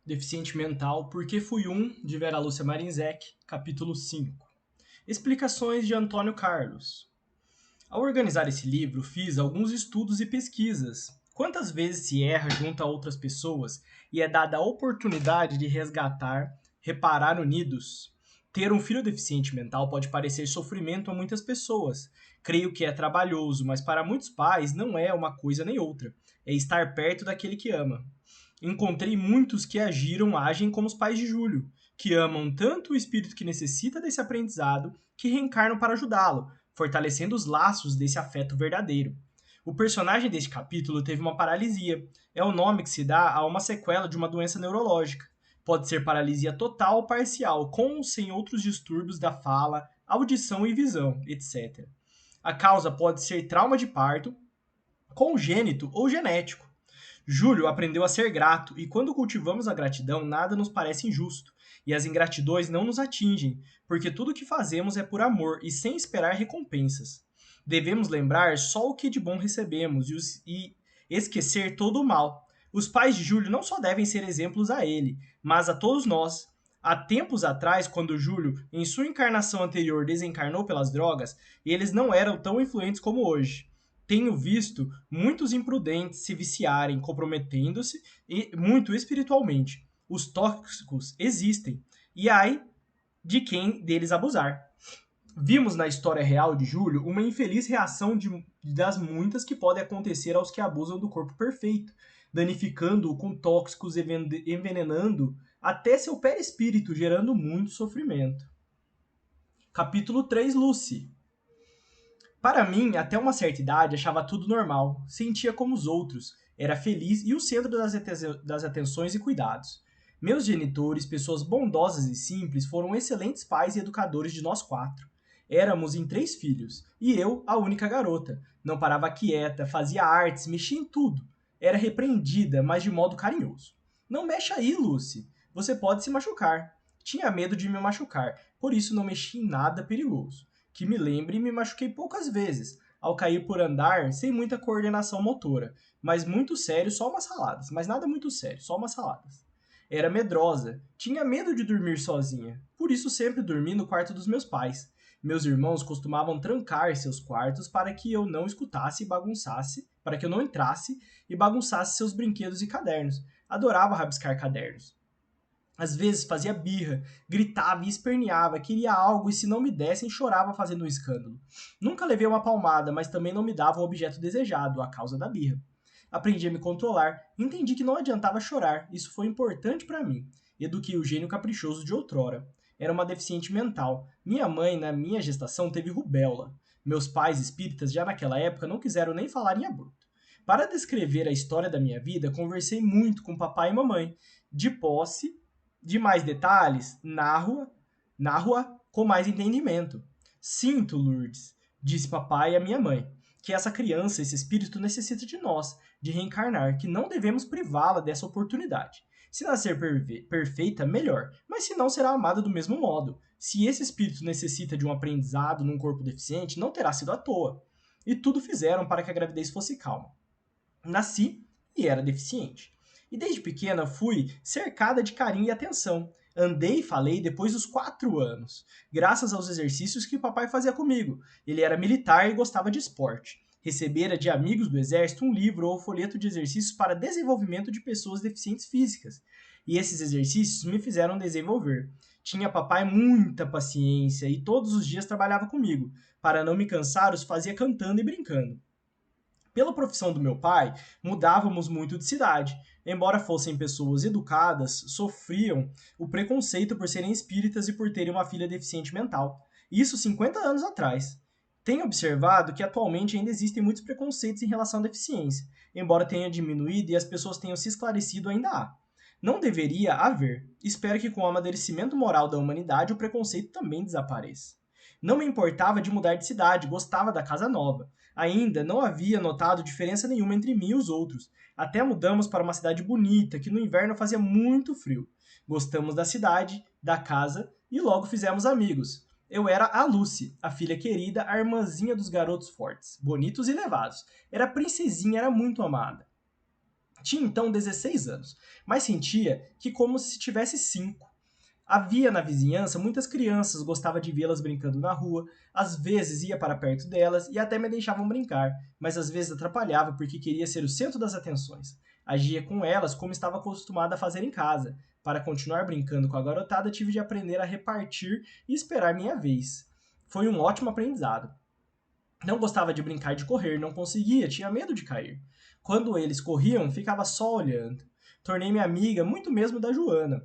Deficiente Mental, Porque Fui Um, de Vera Lúcia Marinzec, capítulo 5. Explicações de Antônio Carlos. Ao organizar esse livro, fiz alguns estudos e pesquisas. Quantas vezes se erra junto a outras pessoas e é dada a oportunidade de resgatar, reparar unidos? Ter um filho deficiente mental pode parecer sofrimento a muitas pessoas. Creio que é trabalhoso, mas para muitos pais não é uma coisa nem outra. É estar perto daquele que ama. Encontrei muitos que agem como os pais de Júlio, que amam tanto o espírito que necessita desse aprendizado que reencarnam para ajudá-lo, fortalecendo os laços desse afeto verdadeiro. O personagem deste capítulo teve uma paralisia. É o nome que se dá a uma sequela de uma doença neurológica. Pode ser paralisia total ou parcial, com ou sem outros distúrbios da fala, audição e visão, etc. A causa pode ser trauma de parto, congênito ou genético. Júlio aprendeu a ser grato, e quando cultivamos a gratidão, nada nos parece injusto, e as ingratidões não nos atingem, porque tudo o que fazemos é por amor e sem esperar recompensas. Devemos lembrar só o que de bom recebemos e esquecer todo o mal. Os pais de Júlio não só devem ser exemplos a ele, mas a todos nós. Há tempos atrás, quando Júlio, em sua encarnação anterior, desencarnou pelas drogas, eles não eram tão influentes como hoje. Tenho visto muitos imprudentes se viciarem, comprometendo-se muito espiritualmente. Os tóxicos existem, e ai de quem deles abusar. Vimos na história real de Júlio uma infeliz reação das muitas que podem acontecer aos que abusam do corpo perfeito, danificando-o com tóxicos, envenenando até seu perispírito, gerando muito sofrimento. Capítulo 3, Lucy. Para mim, até uma certa idade, achava tudo normal, sentia como os outros, era feliz e o centro das atenções e cuidados. Meus genitores, pessoas bondosas e simples, foram excelentes pais e educadores de nós quatro. Éramos em 3 filhos, e eu, a única garota. Não parava quieta, fazia artes, mexia em tudo. Era repreendida, mas de modo carinhoso. Não mexa aí, Lucy. Você pode se machucar. Tinha medo de me machucar, por isso não mexi em nada perigoso. Que me lembre, me machuquei poucas vezes, ao cair por andar sem muita coordenação motora, mas muito sério, só umas saladas, mas nada muito sério, só umas saladas. Era medrosa, tinha medo de dormir sozinha, por isso sempre dormi no quarto dos meus pais. Meus irmãos costumavam trancar seus quartos para que eu não escutasse e bagunçasse, para que eu não entrasse e bagunçasse seus brinquedos e cadernos. Adorava rabiscar cadernos. Às vezes fazia birra, gritava e esperneava, queria algo e se não me dessem, chorava fazendo um escândalo. Nunca levei uma palmada, mas também não me dava o objeto desejado, a causa da birra. Aprendi a me controlar, entendi que não adiantava chorar, isso foi importante para mim. Eduquei o gênio caprichoso de outrora. Era uma deficiente mental. Minha mãe, na minha gestação, teve rubéola. Meus pais espíritas, já naquela época, não quiseram nem falar em aborto. Para descrever a história da minha vida, conversei muito com papai e mamãe. De posse, de mais detalhes, narro-a com mais entendimento. Sinto, Lourdes, disse papai à minha mãe, que essa criança, esse espírito necessita de nós, de reencarnar, que não devemos privá-la dessa oportunidade. Se nascer perfeita, melhor, mas se não, será amada do mesmo modo. Se esse espírito necessita de um aprendizado num corpo deficiente, não terá sido à toa. E tudo fizeram para que a gravidez fosse calma. Nasci e era deficiente. E desde pequena fui cercada de carinho e atenção. Andei e falei depois dos 4 anos, graças aos exercícios que o papai fazia comigo. Ele era militar e gostava de esporte. Recebera de amigos do exército um livro ou folheto de exercícios para desenvolvimento de pessoas deficientes físicas. E esses exercícios me fizeram desenvolver. Tinha papai muita paciência e todos os dias trabalhava comigo. Para não me cansar, os fazia cantando e brincando. Pela profissão do meu pai, mudávamos muito de cidade. Embora fossem pessoas educadas, sofriam o preconceito por serem espíritas e por terem uma filha deficiente mental. Isso 50 anos atrás. Tenho observado que atualmente ainda existem muitos preconceitos em relação à deficiência. Embora tenha diminuído e as pessoas tenham se esclarecido, ainda há. Não deveria haver. Espero que com o amadurecimento moral da humanidade o preconceito também desapareça. Não me importava de mudar de cidade, gostava da casa nova. Ainda não havia notado diferença nenhuma entre mim e os outros. Até mudamos para uma cidade bonita, que no inverno fazia muito frio. Gostamos da cidade, da casa e logo fizemos amigos. Eu era a Lucy, a filha querida, a irmãzinha dos garotos fortes, bonitos e levados. Era princesinha, era muito amada. Tinha então 16 anos, mas sentia que como se tivesse 5. Havia na vizinhança muitas crianças, gostava de vê-las brincando na rua, às vezes ia para perto delas e até me deixavam brincar, mas às vezes atrapalhava porque queria ser o centro das atenções. Agia com elas como estava acostumada a fazer em casa. Para continuar brincando com a garotada, tive de aprender a repartir e esperar minha vez. Foi um ótimo aprendizado. Não gostava de brincar de correr, não conseguia, tinha medo de cair. Quando eles corriam, ficava só olhando. Tornei-me amiga muito mesmo da Joana.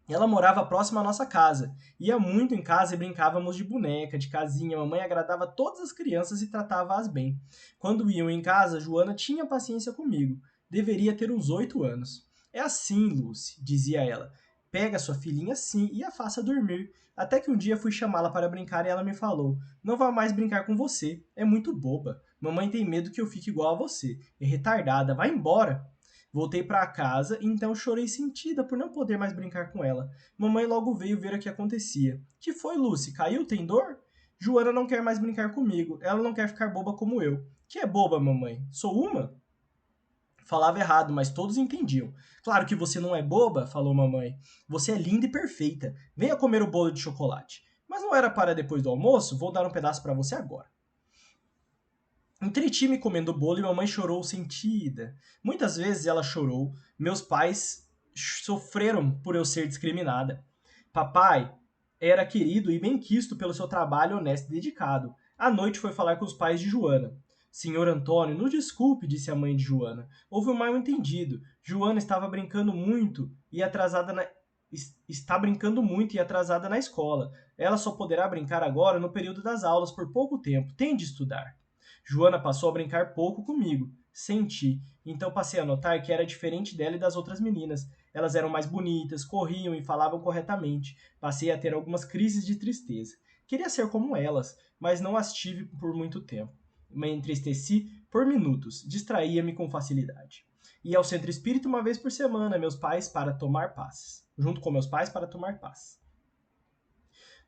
Ela morava próxima à nossa casa. Ia muito em casa e brincávamos de boneca, de casinha. Mamãe agradava todas as crianças e tratava-as bem. Quando iam em casa, Joana tinha paciência comigo. Deveria ter uns 8 anos. É assim, Lucy, dizia ela. Pega sua filhinha assim e a faça dormir. Até que um dia fui chamá-la para brincar e ela me falou: Não vá mais brincar com você, é muito boba. Mamãe tem medo que eu fique igual a você. É retardada, vai embora. Voltei para casa e então chorei sentida por não poder mais brincar com ela. Mamãe logo veio ver o que acontecia. Que foi, Lucy? Caiu? Tem dor? Joana não quer mais brincar comigo. Ela não quer ficar boba como eu. Que é boba, mamãe? Sou uma? Falava errado, mas todos entendiam. Claro que você não é boba, falou mamãe. Você é linda e perfeita. Venha comer o bolo de chocolate. Mas não era para depois do almoço? Vou dar um pedaço para você agora. Entreti-me comendo o bolo e mamãe chorou sentida. Muitas vezes ela chorou. Meus pais sofreram por eu ser discriminada. Papai era querido e bem-quisto pelo seu trabalho honesto e dedicado. À noite foi falar com os pais de Joana. Senhor Antônio, nos desculpe, disse a mãe de Joana. Houve um mal-entendido. Joana estava brincando muito e atrasada na... está brincando muito e atrasada na escola. Ela só poderá brincar agora no período das aulas por pouco tempo. Tem de estudar. Joana passou a brincar pouco comigo. Senti. Então passei a notar que era diferente dela e das outras meninas. Elas eram mais bonitas, corriam e falavam corretamente. Passei a ter algumas crises de tristeza. Queria ser como elas, mas não as tive por muito tempo. Me entristeci por minutos, distraía-me com facilidade. Ia ao centro espírita uma vez por semana, meus pais para tomar paz. Junto com meus pais para tomar paz.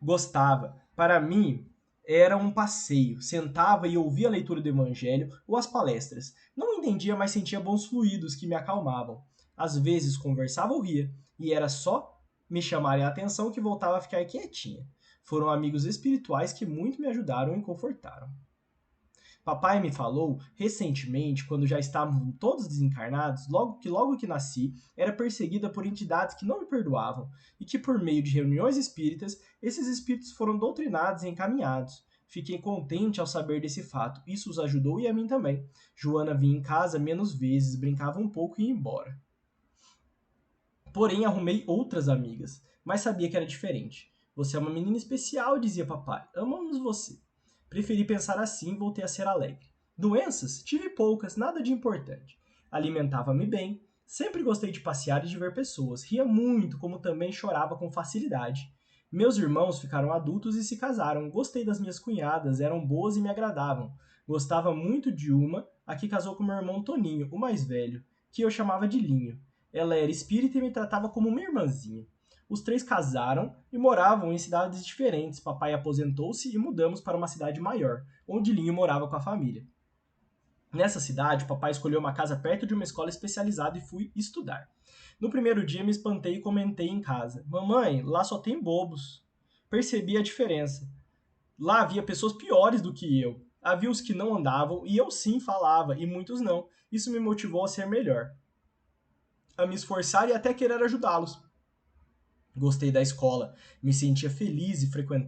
Gostava. Para mim, era um passeio. Sentava e ouvia a leitura do Evangelho ou as palestras. Não entendia, mas sentia bons fluidos que me acalmavam. Às vezes conversava ou ria, e era só me chamarem a atenção que voltava a ficar quietinha. Foram amigos espirituais que muito me ajudaram e confortaram. Papai me falou recentemente, quando já estavam todos desencarnados, logo que nasci, era perseguida por entidades que não me perdoavam e que por meio de reuniões espíritas, esses espíritos foram doutrinados e encaminhados. Fiquei contente ao saber desse fato. Isso os ajudou e a mim também. Joana vinha em casa menos vezes, brincava um pouco e ia embora. Porém, arrumei outras amigas, mas sabia que era diferente. Você é uma menina especial, dizia papai. Amamos você. Preferi pensar assim e voltei a ser alegre. Doenças? Tive poucas, nada de importante. Alimentava-me bem, sempre gostei de passear e de ver pessoas. Ria muito, como também chorava com facilidade. Meus irmãos ficaram adultos e se casaram. Gostei das minhas cunhadas, eram boas e me agradavam. Gostava muito de uma, a que casou com meu irmão Toninho, o mais velho, que eu chamava de Linho. Ela era espírita e me tratava como uma irmãzinha. Os três casaram e moravam em cidades diferentes. Papai aposentou-se e mudamos para uma cidade maior, onde Linho morava com a família. Nessa cidade, papai escolheu uma casa perto de uma escola especializada e fui estudar. No primeiro dia me espantei e comentei em casa: Mamãe, lá só tem bobos. Percebi a diferença. Lá havia pessoas piores do que eu. Havia os que não andavam e eu sim falava, e muitos não. Isso me motivou a ser melhor, a me esforçar e até querer ajudá-los. Gostei da escola, me sentia feliz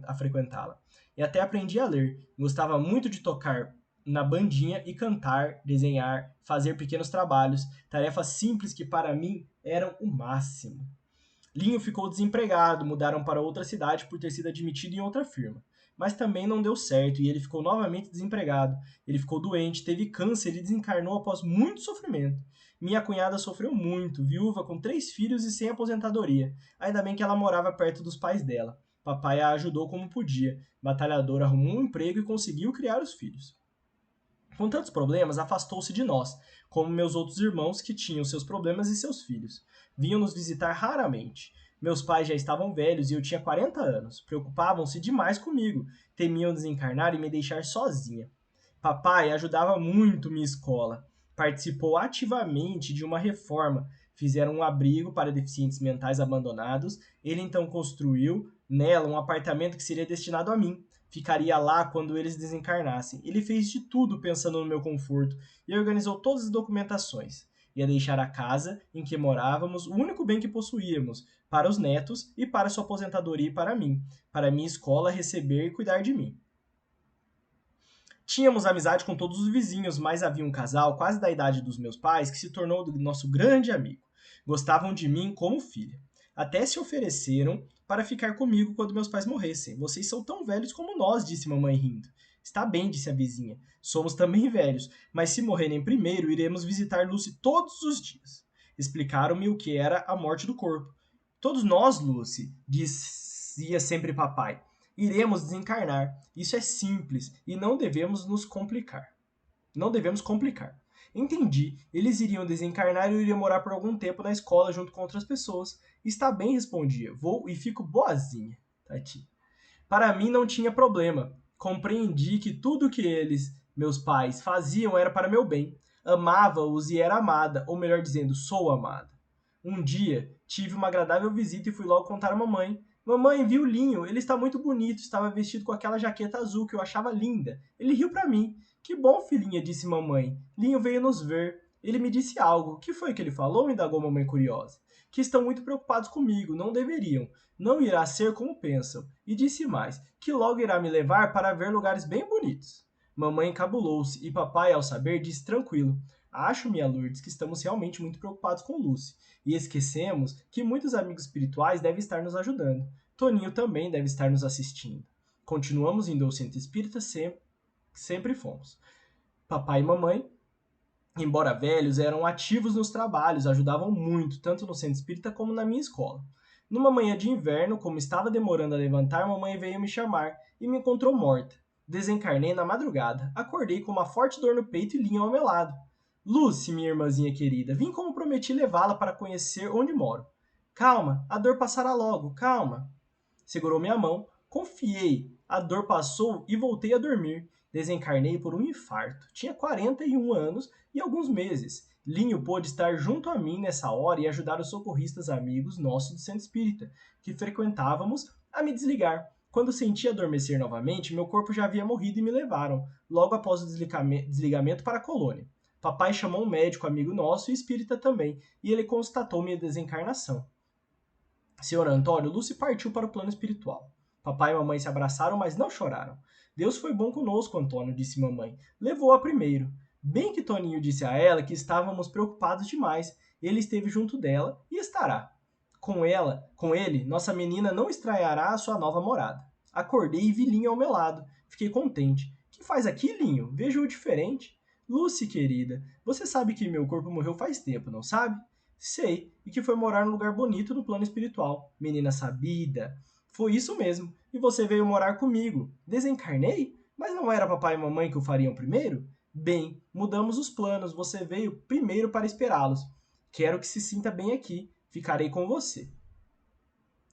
a frequentá-la. E até aprendi a ler. Gostava muito de tocar na bandinha e cantar, desenhar, fazer pequenos trabalhos, tarefas simples que para mim eram o máximo. Linho ficou desempregado, mudaram para outra cidade por ter sido admitido em outra firma. Mas também não deu certo e ele ficou novamente desempregado. Ele ficou doente, teve câncer e desencarnou após muito sofrimento. Minha cunhada sofreu muito, viúva com 3 filhos e sem aposentadoria. Ainda bem que ela morava perto dos pais dela. Papai a ajudou como podia. Batalhador arrumou um emprego e conseguiu criar os filhos. Com tantos problemas, afastou-se de nós, como meus outros irmãos que tinham seus problemas e seus filhos. Vinham nos visitar raramente. Meus pais já estavam velhos e eu tinha 40 anos. Preocupavam-se demais comigo, temiam desencarnar e me deixar sozinha. Papai ajudava muito minha escola. Participou ativamente de uma reforma. Fizeram um abrigo para deficientes mentais abandonados. Ele então construiu nela um apartamento que seria destinado a mim. Ficaria lá quando eles desencarnassem. Ele fez de tudo pensando no meu conforto e organizou todas as documentações. Ia deixar a casa em que morávamos, o único bem que possuíamos, para os netos e para sua aposentadoria e para mim, para minha escola receber e cuidar de mim. Tínhamos amizade com todos os vizinhos, mas havia um casal, quase da idade dos meus pais, que se tornou nosso grande amigo. Gostavam de mim como filha. Até se ofereceram para ficar comigo quando meus pais morressem. Vocês são tão velhos como nós, disse mamãe rindo. Está bem, disse a vizinha. Somos também velhos, mas se morrerem primeiro, iremos visitar Lucy todos os dias. Explicaram-me o que era a morte do corpo. Todos nós, Lucy, dizia sempre papai. Iremos desencarnar. Isso é simples e não devemos nos complicar. Não devemos complicar. Entendi. Eles iriam desencarnar e eu iria morar por algum tempo na escola junto com outras pessoas. Está bem, respondia. Vou e fico boazinha. Tati. Para mim não tinha problema. Compreendi que tudo que eles, meus pais, faziam era para meu bem. Amava-os e era amada, ou melhor dizendo, sou amada. Um dia, tive uma agradável visita e fui logo contar à mamãe. Mamãe, vi o Linho, ele está muito bonito, estava vestido com aquela jaqueta azul que eu achava linda. Ele riu para mim. Que bom, filhinha, disse mamãe. Linho veio nos ver. Ele me disse algo. Que foi que ele falou? Indagou mamãe curiosa. Que estão muito preocupados comigo, não deveriam. Não irá ser como pensam. E disse mais, que logo irá me levar para ver lugares bem bonitos. Mamãe encabulou-se e papai, ao saber, disse tranquilo. Acho, minha Lourdes, que estamos realmente muito preocupados com Lucy. E esquecemos que muitos amigos espirituais devem estar nos ajudando. Toninho também deve estar nos assistindo. Continuamos indo ao centro espírita, sempre fomos. Papai e mamãe, embora velhos, eram ativos nos trabalhos, ajudavam muito, tanto no centro espírita como na minha escola. Numa manhã de inverno, como estava demorando a levantar, mamãe veio me chamar e me encontrou morta. Desencarnei na madrugada. Acordei com uma forte dor no peito e Linha ao meu lado. Lucy, minha irmãzinha querida, vim como prometi levá-la para conhecer onde moro. Calma, a dor passará logo, calma. Segurou minha mão, confiei, a dor passou e voltei a dormir. Desencarnei por um infarto. Tinha 41 anos e alguns meses. Linho pôde estar junto a mim nessa hora e ajudar os socorristas amigos nossos do centro espírita, que frequentávamos, a me desligar. Quando senti adormecer novamente, meu corpo já havia morrido e me levaram, logo após o desligamento para a colônia. Papai chamou um médico amigo nosso e espírita também, e ele constatou minha desencarnação. Senhor Antônio, Lucy partiu para o plano espiritual. Papai e mamãe se abraçaram, mas não choraram. Deus foi bom conosco, Antônio, disse mamãe. Levou-a primeiro. Bem que Toninho disse a ela que estávamos preocupados demais. Ele esteve junto dela e estará. Com ele, nossa menina não estranhará a sua nova morada. Acordei e vi Linho ao meu lado. Fiquei contente. Que faz aqui, Linho? Vejo-o diferente. Lucy, querida, você sabe que meu corpo morreu faz tempo, não sabe? Sei, e que foi morar num lugar bonito no plano espiritual. Menina sabida. Foi isso mesmo. E você veio morar comigo. Desencarnei? Mas não era papai e mamãe que o fariam primeiro? Bem, mudamos os planos. Você veio primeiro para esperá-los. Quero que se sinta bem aqui. Ficarei com você.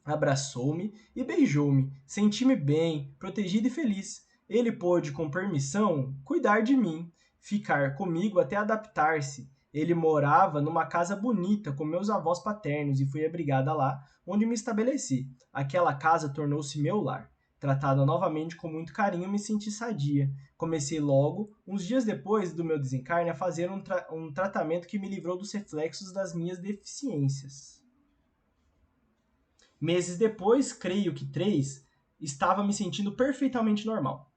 Abraçou-me e beijou-me. Senti-me bem, protegido e feliz. Ele pôde, com permissão, cuidar de mim, ficar comigo até adaptar-se. Ele morava numa casa bonita com meus avós paternos e fui abrigada lá, onde me estabeleci. Aquela casa tornou-se meu lar. Tratada novamente com muito carinho, me senti sadia. Comecei logo, uns dias depois do meu desencarne, a fazer um tratamento que me livrou dos reflexos das minhas deficiências. Meses depois, creio que 3, estava me sentindo perfeitamente normal.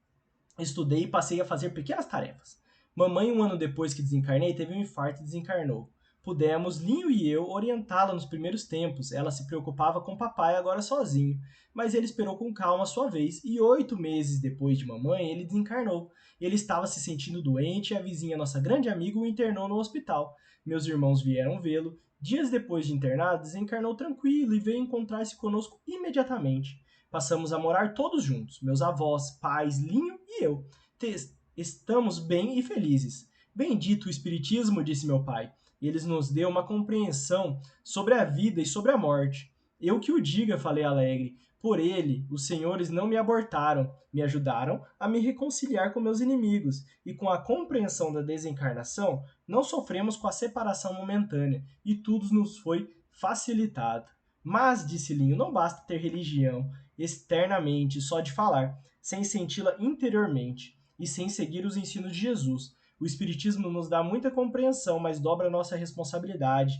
Estudei e passei a fazer pequenas tarefas. Mamãe, um ano depois que desencarnei, teve um infarto e desencarnou. Pudemos, Linho e eu, orientá-la nos primeiros tempos. Ela se preocupava com papai agora sozinho, mas ele esperou com calma a sua vez e 8 meses depois de mamãe, ele desencarnou. Ele estava se sentindo doente e a vizinha, nossa grande amiga, o internou no hospital. Meus irmãos vieram vê-lo. Dias depois de internado, desencarnou tranquilo e veio encontrar-se conosco imediatamente. Passamos a morar todos juntos, meus avós, pais, Linho e eu. Estamos bem e felizes. Bendito o Espiritismo, disse meu pai. Eles nos deu uma compreensão sobre a vida e sobre a morte. Eu que o diga, falei alegre. Por ele, os senhores não me abortaram, me ajudaram a me reconciliar com meus inimigos, e com a compreensão da desencarnação, não sofremos com a separação momentânea, e tudo nos foi facilitado. Mas, disse Linho, não basta ter religião externamente, só de falar, sem senti-la interiormente, e sem seguir os ensinos de Jesus. O Espiritismo nos dá muita compreensão, mas dobra a nossa responsabilidade.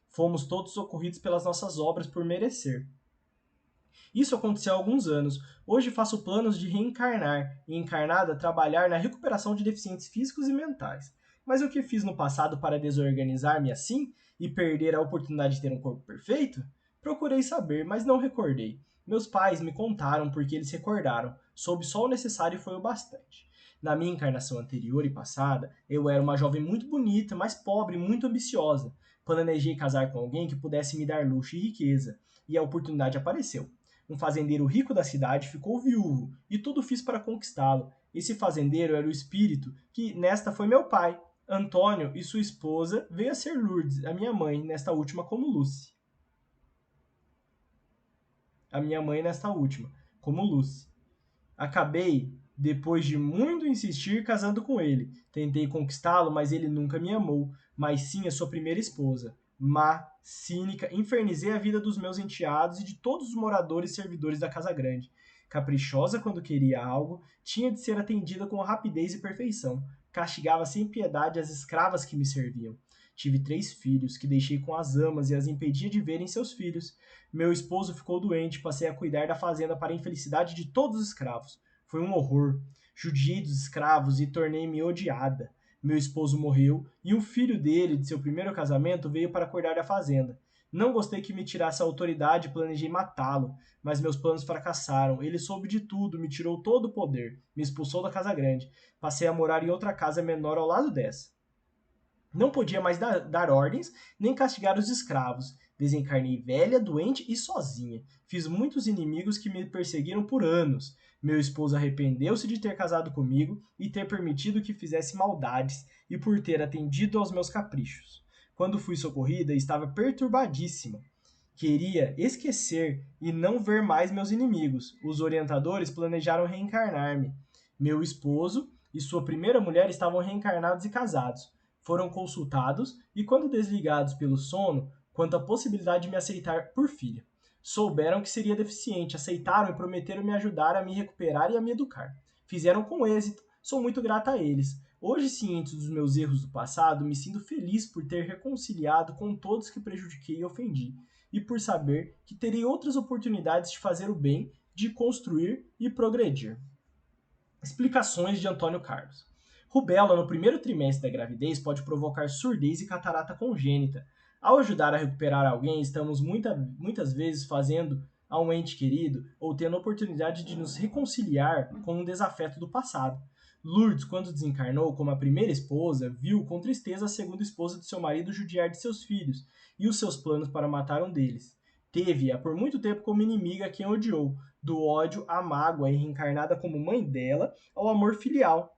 Fomos todos socorridos pelas nossas obras por merecer. Isso aconteceu há alguns anos. Hoje faço planos de reencarnar e, encarnada, trabalhar na recuperação de deficientes físicos e mentais. Mas o que fiz no passado para desorganizar-me assim e perder a oportunidade de ter um corpo perfeito? Procurei saber, mas não recordei. Meus pais me contaram porque eles recordaram. Soube só o necessário e foi o bastante. Na minha encarnação anterior e passada, eu era uma jovem muito bonita, mas pobre e muito ambiciosa. Planejei casar com alguém que pudesse me dar luxo e riqueza, e a oportunidade apareceu. Um fazendeiro rico da cidade ficou viúvo, e tudo fiz para conquistá-lo. Esse fazendeiro era o espírito que, nesta, foi meu pai. Antônio e sua esposa veio a ser Lourdes, a minha mãe, nesta última como Lucy. A minha mãe nesta última, como Lucy. Acabei, depois de muito insistir, casando com ele. Tentei conquistá-lo, mas ele nunca me amou, mas sim a sua primeira esposa. Má, cínica, infernizei a vida dos meus enteados e de todos os moradores e servidores da Casa Grande. Caprichosa quando queria algo, tinha de ser atendida com rapidez e perfeição. Castigava sem piedade as escravas que me serviam. Tive 3 filhos, que deixei com as amas e as impedia de verem seus filhos. Meu esposo ficou doente, passei a cuidar da fazenda para a infelicidade de todos os escravos. Foi um horror. Judiei dos escravos e tornei-me odiada. Meu esposo morreu e um filho dele, de seu primeiro casamento, veio para cuidar da fazenda. Não gostei que me tirasse a autoridade e planejei matá-lo, mas meus planos fracassaram. Ele soube de tudo, me tirou todo o poder, me expulsou da casa grande. Passei a morar em outra casa menor ao lado dessa. Não podia mais dar ordens, nem castigar os escravos. Desencarnei velha, doente e sozinha. Fiz muitos inimigos que me perseguiram por anos. Meu esposo arrependeu-se de ter casado comigo e ter permitido que fizesse maldades e por ter atendido aos meus caprichos. Quando fui socorrida, estava perturbadíssima. Queria esquecer e não ver mais meus inimigos. Os orientadores planejaram reencarnar-me. Meu esposo e sua primeira mulher estavam reencarnados e casados. Foram consultados e, quando desligados pelo sono, quanto à possibilidade de me aceitar por filha. Souberam que seria deficiente, aceitaram e prometeram me ajudar a me recuperar e a me educar. Fizeram com êxito, sou muito grata a eles. Hoje, ciente dos meus erros do passado, me sinto feliz por ter reconciliado com todos que prejudiquei e ofendi, e por saber que terei outras oportunidades de fazer o bem, de construir e progredir. Explicações de Antônio Carlos. Rubéola no primeiro trimestre da gravidez pode provocar surdez e catarata congênita. Ao ajudar a recuperar alguém, estamos muitas vezes fazendo a um ente querido ou tendo a oportunidade de nos reconciliar com um desafeto do passado. Lourdes, quando desencarnou como a primeira esposa, viu com tristeza a segunda esposa de seu marido judiar de seus filhos e os seus planos para matar um deles. Teve-a por muito tempo como inimiga a quem odiou, do ódio à mágoa e reencarnada como mãe dela ao amor filial.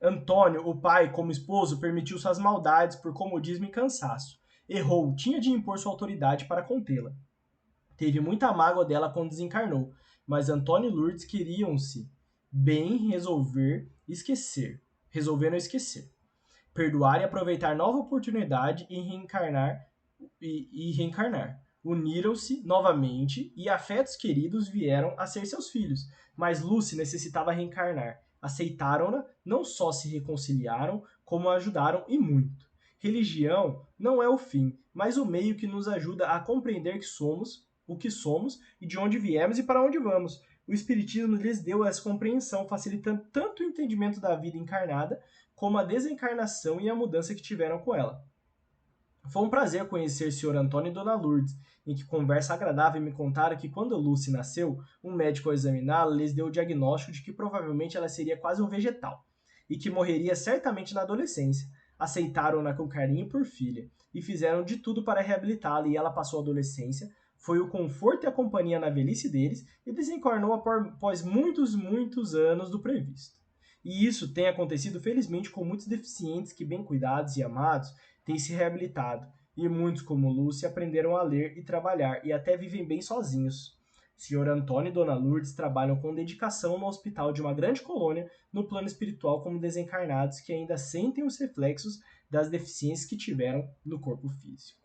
Antônio, o pai, como esposo, permitiu suas maldades por comodismo e cansaço. Errou, tinha de impor sua autoridade para contê-la. Teve muita mágoa dela quando desencarnou, mas Antônio e Lourdes queriam-se bem resolveram esquecer, perdoar e aproveitar nova oportunidade e reencarnar. Uniram-se novamente e afetos queridos vieram a ser seus filhos, mas Lucy necessitava reencarnar. Aceitaram-na, não só se reconciliaram, como a ajudaram e muito. Religião não é o fim, mas o meio que nos ajuda a compreender que somos, o que somos e de onde viemos e para onde vamos. O Espiritismo lhes deu essa compreensão, facilitando tanto o entendimento da vida encarnada, como a desencarnação e a mudança que tiveram com ela. Foi um prazer conhecer Sr. Antônio e Dona Lourdes, em que conversa agradável me contaram que quando Lucy nasceu, um médico ao examiná-la lhes deu o diagnóstico de que provavelmente ela seria quase um vegetal, e que morreria certamente na adolescência. Aceitaram-na com carinho por filha, e fizeram de tudo para reabilitá-la, e ela passou a adolescência, foi o conforto e a companhia na velhice deles, e desencarnou após muitos anos do previsto. E isso tem acontecido felizmente com muitos deficientes que, bem cuidados e amados, têm se reabilitado. E muitos, como Lúcia, aprenderam a ler e trabalhar e até vivem bem sozinhos. Sr. Antônio e Dona Lourdes trabalham com dedicação no hospital de uma grande colônia no plano espiritual como desencarnados que ainda sentem os reflexos das deficiências que tiveram no corpo físico.